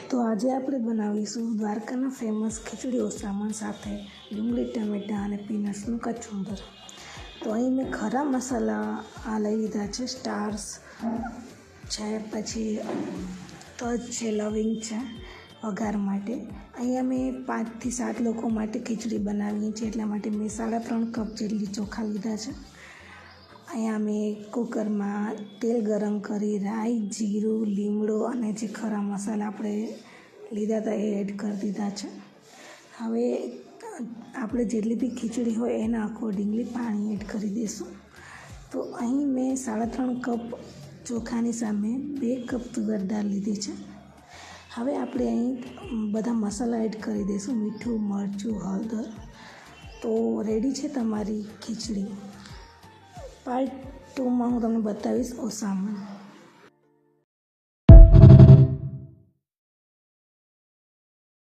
તો આજે આપણે બનાવીશું દ્વારકાના ફેમસ ખીચડી ઓસામણ સાથે ડુંગળી ટમેટાં અને પીનટ્સનું કચુંબર. તો અહીં મેં ખરા મસાલા આ લઈ લીધા છે. સ્ટાર્સ છે, પછી તજ છે, લવિંગ છે વઘાર માટે. અહીંયા મેં 5 થી 7 લોકો માટે ખીચડી બનાવીએ છીએ, એટલા માટે મેં 3.5 કપ જેટલી ચોખા લીધા છે. અહીંયા મેં કુકરમાં તેલ ગરમ કરી રાઈ, જીરું, લીમડો અને જે ખરા મસાલા આપણે લીધા હતા એ એડ કરી દીધા છે. હવે આપણે જેટલી બી ખીચડી હોય એના અકોર્ડિંગલી પાણી એડ કરી દઈશું. તો અહીં મેં 3.5 કપ ચોખાની સામે 2 કપ તુવેર દાળ લીધી છે. હવે આપણે અહીં બધા મસાલા એડ કરી દઈશું, મીઠું, મરચું, હળદર. તો રેડી છે તમારી ખીચડી. પાર્ટ 2માં હું તમને બતાવીશ ઓસામણ.